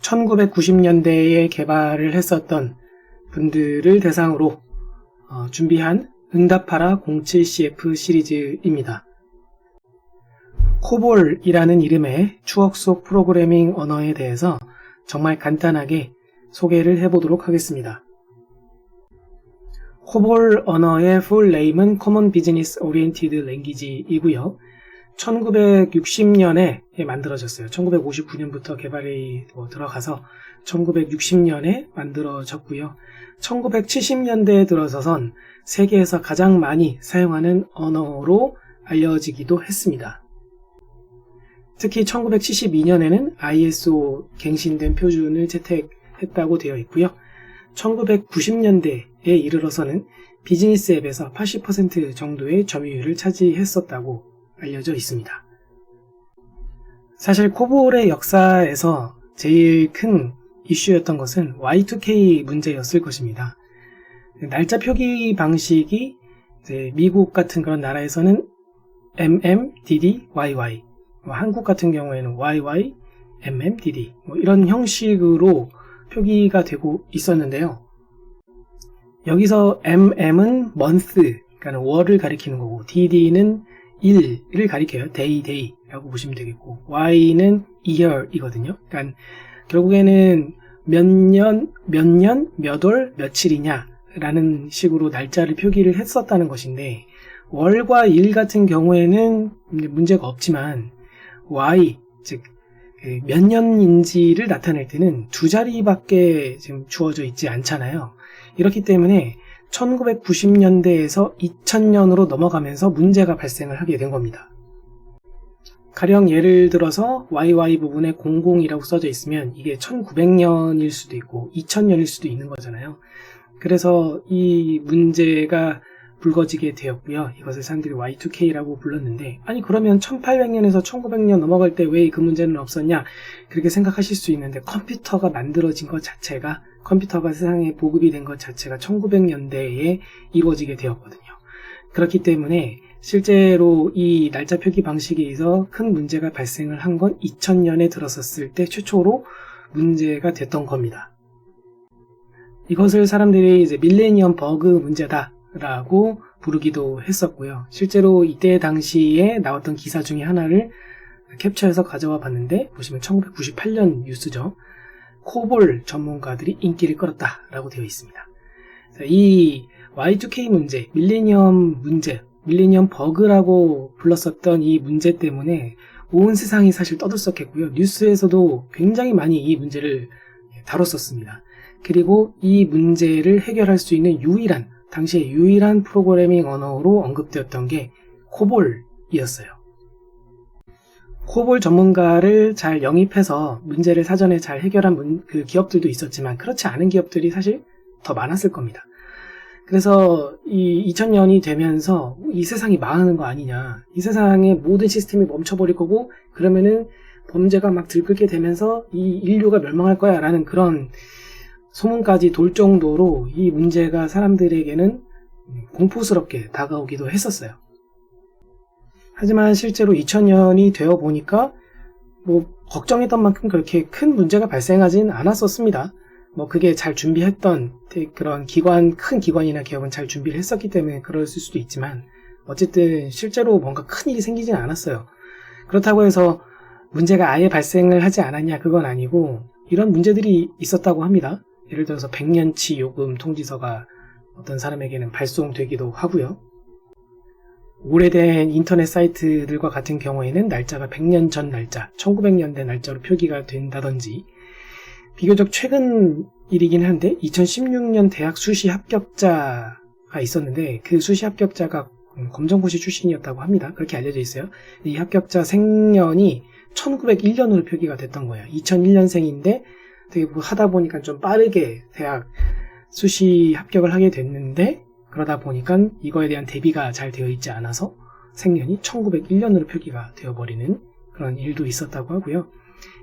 1990년대에 개발을 했었던 분들을 대상으로 준비한 응답하라 07CF 시리즈입니다. 코볼이라는 이름의 추억 속 프로그래밍 언어에 대해서 정말 간단하게 소개를 해보도록 하겠습니다. 코볼 언어의 full name은 Common Business Oriented Language이고요. 1960년에 만들어졌어요. 1959년부터 개발이 들어가서 1960년에 만들어졌고요. 1970년대에 들어서선 세계에서 가장 많이 사용하는 언어로 알려지기도 했습니다. 특히 1972년에는 ISO 갱신된 표준을 채택했다고 되어 있고요. 1990년대에 이르러서는 비즈니스 앱에서 80% 정도의 점유율을 차지했었다고 알려져 있습니다. 사실 코볼의 역사에서 제일 큰 이슈였던 것은 Y2K 문제였을 것입니다. 날짜 표기 방식이 미국 같은 그런 나라에서는 MM, DD, YY, 한국 같은 경우에는 YY, MM, DD 이런 형식으로 표기가 되고 있었는데요. 여기서 MM은 month, 그러니까 월을 가리키는 거고, DD는 일을 가리켜요. day라고 보시면 되겠고, Y는 year이거든요. 그러니까 결국에는 몇 년, 몇 월, 며칠이냐 라는 식으로 날짜를 표기를 했었다는 것인데, 월과 일 같은 경우에는 문제가 없지만 Y, 즉 몇 년인지를 나타낼 때는 두 자리밖에 지금 주어져 있지 않잖아요. 이렇기 때문에 1990년대에서 2000년으로 넘어가면서 문제가 발생을 하게 된 겁니다. 가령 예를 들어서 YY 부분에 00이라고 써져 있으면 이게 1900년일 수도 있고 2000년일 수도 있는 거잖아요. 그래서 이 문제가 불거지게 되었고요. 이것을 사람들이 Y2K라고 불렀는데, 아니 그러면 1800년에서 1900년 넘어갈 때 왜 그 문제는 없었냐, 그렇게 생각하실 수 있는데, 컴퓨터가 만들어진 것 자체가, 컴퓨터가 세상에 보급이 된 것 자체가 1900년대에 이루어지게 되었거든요. 그렇기 때문에 실제로 이 날짜 표기 방식에서 큰 문제가 발생을 한 건 2000년에 들어섰을 때 최초로 문제가 됐던 겁니다. 이것을 사람들이 이제 밀레니엄 버그 문제다 라고 부르기도 했었고요. 실제로 이때 당시에 나왔던 기사 중에 하나를 캡처해서 가져와 봤는데, 보시면 1998년 뉴스죠. 코볼 전문가들이 인기를 끌었다 라고 되어 있습니다. 이 Y2K 문제, 밀레니엄 문제, 밀레니엄 버그라고 불렀었던 이 문제 때문에 온 세상이 사실 떠들썩했고요. 뉴스에서도 굉장히 많이 이 문제를 다뤘었습니다. 그리고 이 문제를 해결할 수 있는 당시에 유일한 프로그래밍 언어로 언급되었던 게 코볼이었어요. 코볼 전문가를 잘 영입해서 문제를 사전에 잘 해결한 그 기업들도 있었지만, 그렇지 않은 기업들이 사실 더 많았을 겁니다. 그래서 이 2000년이 되면서 이 세상이 망하는 거 아니냐, 이 세상의 모든 시스템이 멈춰버릴 거고, 그러면은 범죄가 막 들끓게 되면서 이 인류가 멸망할 거야 라는 그런 소문까지 돌 정도로 이 문제가 사람들에게는 공포스럽게 다가오기도 했었어요. 하지만 실제로 2000년이 되어 보니까 걱정했던 만큼 그렇게 큰 문제가 발생하진 않았었습니다. 그게 잘 준비했던 그런 큰 기관이나 기업은 잘 준비를 했었기 때문에 그랬을 수도 있지만, 어쨌든 실제로 뭔가 큰 일이 생기진 않았어요. 그렇다고 해서 문제가 아예 발생을 하지 않았냐, 그건 아니고 이런 문제들이 있었다고 합니다. 예를 들어서 100년치 요금 통지서가 어떤 사람에게는 발송되기도 하고요. 오래된 인터넷 사이트들과 같은 경우에는 날짜가 100년 전 날짜, 1900년대 날짜로 표기가 된다든지, 비교적 최근 일이긴 한데 2016년 대학 수시 합격자가 있었는데, 그 수시 합격자가 검정고시 출신이었다고 합니다. 그렇게 알려져 있어요. 이 합격자 생년이 1901년으로 표기가 됐던 거예요. 2001년생인데 되게 하다 보니까 좀 빠르게 대학 수시 합격을 하게 됐는데, 그러다 보니까 이거에 대한 대비가 잘 되어 있지 않아서 생년이 1901년으로 표기가 되어버리는 그런 일도 있었다고 하고요.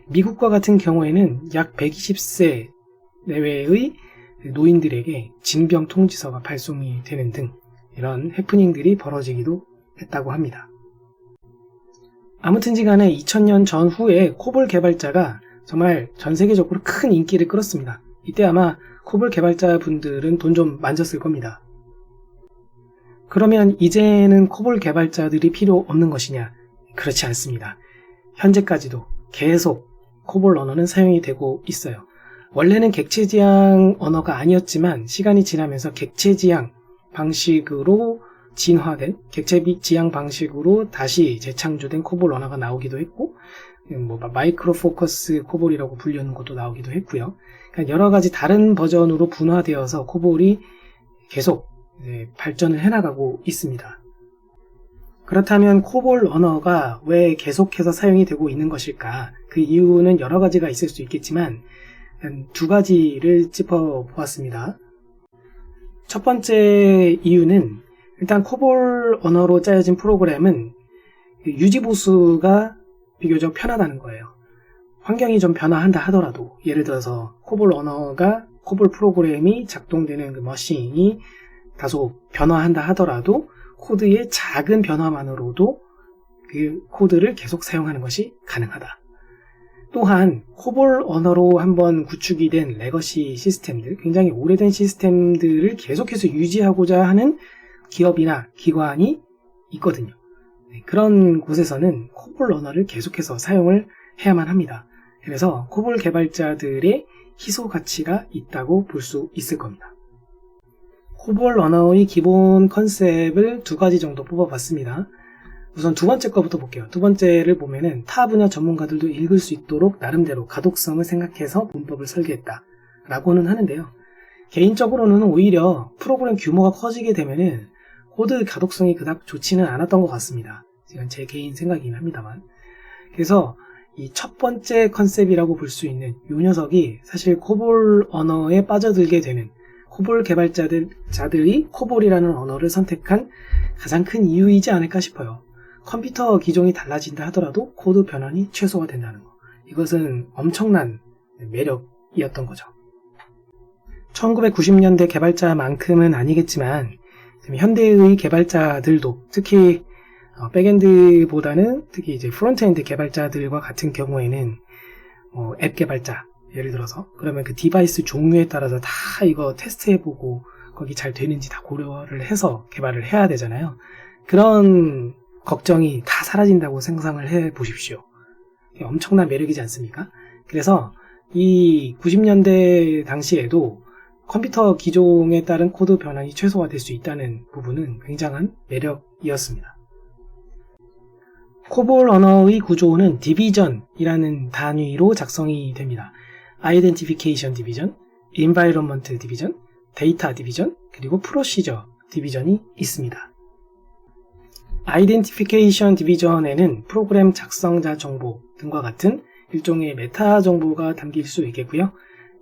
미국과 같은 경우에는 약 120세 내외의 노인들에게 징병 통지서가 발송이 되는 등 이런 해프닝들이 벌어지기도 했다고 합니다. 아무튼지 간에 2000년 전후에 코볼 개발자가 정말 전 세계적으로 큰 인기를 끌었습니다. 이때 아마 코볼 개발자분들은 돈 좀 만졌을 겁니다. 그러면 이제는 코볼 개발자들이 필요 없는 것이냐? 그렇지 않습니다. 현재까지도 계속 코볼 언어는 사용이 되고 있어요. 원래는 객체지향 언어가 아니었지만 시간이 지나면서 객체지향 방식으로 진화된, 객체지향 방식으로 다시 재창조된 코볼 언어가 나오기도 했고, 마이크로 포커스 코볼이라고 불리는 것도 나오기도 했고요. 그러니까 여러 가지 다른 버전으로 분화되어서 코볼이 계속 발전을 해나가고 있습니다. 그렇다면 코볼 언어가 왜 계속해서 사용이 되고 있는 것일까? 그 이유는 여러 가지가 있을 수 있겠지만 두 가지를 짚어보았습니다. 첫 번째 이유는 일단 코볼 언어로 짜여진 프로그램은 유지보수가 비교적 편하다는 거예요. 환경이 좀 변화한다 하더라도, 예를 들어서 코볼 언어가, 코볼 프로그램이 작동되는 그 머신이 다소 변화한다 하더라도 코드의 작은 변화만으로도 그 코드를 계속 사용하는 것이 가능하다. 또한 코볼 언어로 한번 구축이 된 레거시 시스템들, 굉장히 오래된 시스템들을 계속해서 유지하고자 하는 기업이나 기관이 있거든요. 그런 곳에서는 코볼 언어를 계속해서 사용을 해야만 합니다. 그래서 코볼 개발자들의 희소 가치가 있다고 볼 수 있을 겁니다. 코볼 언어의 기본 컨셉을 두 가지 정도 뽑아봤습니다. 우선 두 번째 거부터 볼게요. 두 번째를 보면은 타 분야 전문가들도 읽을 수 있도록 나름대로 가독성을 생각해서 문법을 설계했다 라고는 하는데요. 개인적으로는 오히려 프로그램 규모가 커지게 되면은 코드 가독성이 그닥 좋지는 않았던 것 같습니다. 이건 제 개인 생각이긴 합니다만. 그래서 이 첫 번째 컨셉이라고 볼 수 있는 이 녀석이 사실 코볼 언어에 빠져들게 되는, 코볼 개발자들이 코볼이라는 언어를 선택한 가장 큰 이유이지 않을까 싶어요. 컴퓨터 기종이 달라진다 하더라도 코드 변환이 최소화된다는 거. 이것은 엄청난 매력이었던 거죠. 1990년대 개발자만큼은 아니겠지만 현대의 개발자들도 특히 백엔드보다는 특히 이제 프론트엔드 개발자들과 같은 경우에는 앱 개발자, 예를 들어서 그러면 그 디바이스 종류에 따라서 다 이거 테스트해보고 거기 잘 되는지 다 고려를 해서 개발을 해야 되잖아요. 그런 걱정이 다 사라진다고 상상을 해 보십시오. 엄청난 매력이지 않습니까? 그래서 이 90년대 당시에도 컴퓨터 기종에 따른 코드 변환이 최소화될 수 있다는 부분은 굉장한 매력이었습니다. 코볼 언어의 구조는 디비전이라는 단위로 작성이 됩니다. 아이덴티피케이션 디비전, 인바이러먼트 디비전, 데이터 디비전, 그리고 프로시저 디비전이 있습니다. 아이덴티피케이션 디비전에는 프로그램 작성자 정보 등과 같은 일종의 메타 정보가 담길 수 있겠고요.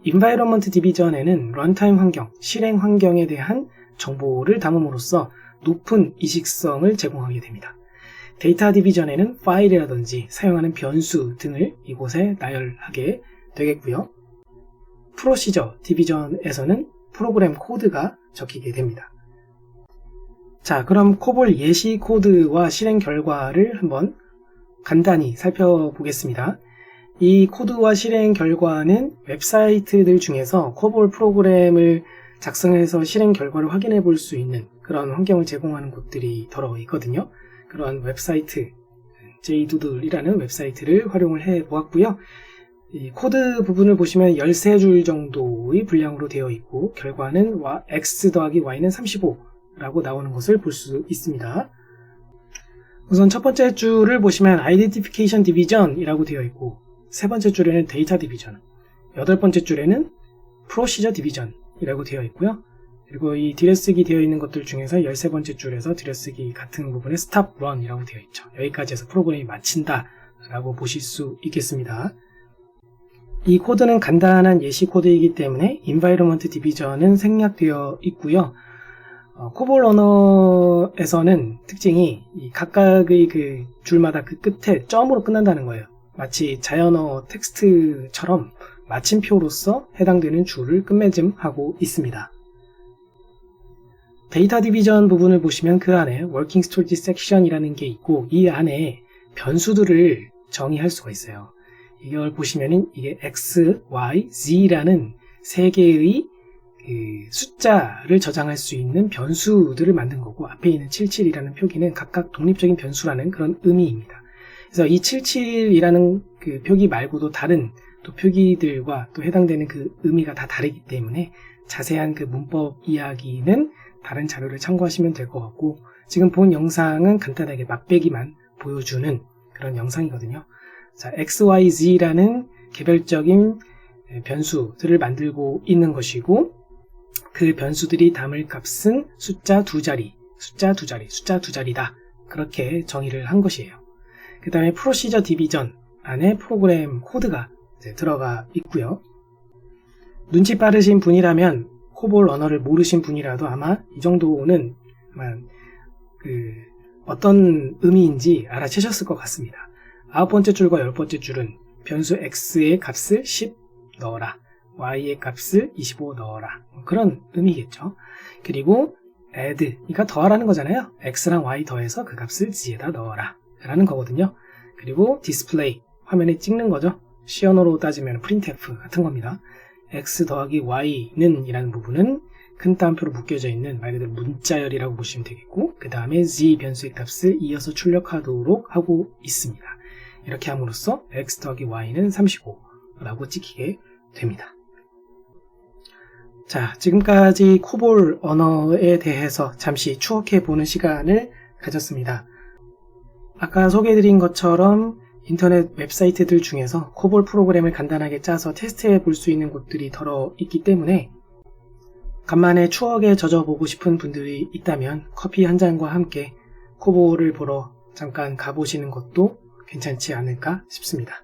인바이러먼트 디비전에는 런타임 환경, 실행 환경에 대한 정보를 담음으로써 높은 이식성을 제공하게 됩니다. 데이터 디비전에는 파일이라든지 사용하는 변수 등을 이곳에 나열하게 되겠고요. 프로시저 디비전에서는 프로그램 코드가 적히게 됩니다. 자, 그럼 코볼 예시 코드와 실행 결과를 한번 간단히 살펴보겠습니다. 이 코드와 실행 결과는 웹사이트들 중에서 코볼 프로그램을 작성해서 실행 결과를 확인해 볼 수 있는 그런 환경을 제공하는 곳들이 더러 있거든요. 그런 웹사이트, JDoodle이라는 웹사이트를 활용을 해 보았고요. 이 코드 부분을 보시면 13줄 정도의 분량으로 되어 있고 결과는 x 더하기 y는 35라고 나오는 것을 볼 수 있습니다. 우선 첫 번째 줄을 보시면 Identification Division이라고 되어 있고 세 번째 줄에는 Data Division, 여덟 번째 줄에는 Procedure Division이라고 되어 있고요. 그리고 이 들여쓰기 되어 있는 것들 중에서 13번째 줄에서 들여쓰기 같은 부분에 Stop Run이라고 되어 있죠. 여기까지 해서 프로그램이 마친다 라고 보실 수 있겠습니다. 이 코드는 간단한 예시 코드이기 때문에 Environment Division은 생략되어 있고요. 코볼 언어에서는 특징이 이 각각의 그 줄마다 그 끝에 점으로 끝난다는 거예요. 마치 자연어 텍스트처럼 마침표로서 해당되는 줄을 끝맺음하고 있습니다. 데이터 디비전 부분을 보시면 그 안에 Working Story Section이라는 게 있고 이 안에 변수들을 정의할 수가 있어요. 이걸 보시면은 이게 X, Y, Z라는 세 개의 숫자를 저장할 수 있는 변수들을 만든 거고, 앞에 있는 77이라는 표기는 각각 독립적인 변수라는 그런 의미입니다. 그래서 이 77이라는 그 표기 말고도 다른 또 표기들과 또 해당되는 그 의미가 다 다르기 때문에 자세한 그 문법 이야기는 다른 자료를 참고하시면 될 것 같고, 지금 본 영상은 간단하게 맛배기만 보여주는 그런 영상이거든요. 자, XYZ라는 개별적인 변수들을 만들고 있는 것이고, 그 변수들이 담을 값은 숫자 두 자리다. 그렇게 정의를 한 것이에요. 그 다음에 프로시저 디비전 안에 프로그램 코드가 들어가 있고요. 눈치 빠르신 분이라면 코볼 언어를 모르신 분이라도 아마 이 정도는 어떤 의미인지 알아채셨을 것 같습니다. 9번째 줄과 10번째 줄은 변수 x의 값을 10 넣어라, y의 값을 25 넣어라, 그런 의미겠죠. 그리고 add, 그러니까 더하라는 거잖아요. x랑 y 더해서 그 값을 z에다 넣어라 라는 거거든요. 그리고 display, 화면에 찍는 거죠. C 언어로 따지면 printf 같은 겁니다. x 더하기 y는 이라는 부분은 큰 따옴표로 묶여져 있는 말 그대로 문자열이라고 보시면 되겠고, 그 다음에 z 변수의 값을 이어서 출력하도록 하고 있습니다. 이렇게 함으로써 x 더하기 y는 35라고 찍히게 됩니다. 자, 지금까지 코볼 언어에 대해서 잠시 추억해보는 시간을 가졌습니다. 아까 소개해드린 것처럼 인터넷 웹사이트들 중에서 코볼 프로그램을 간단하게 짜서 테스트해 볼 수 있는 곳들이 덜어 있기 때문에 간만에 추억에 젖어보고 싶은 분들이 있다면 커피 한 잔과 함께 코볼을 보러 잠깐 가보시는 것도 괜찮지 않을까 싶습니다.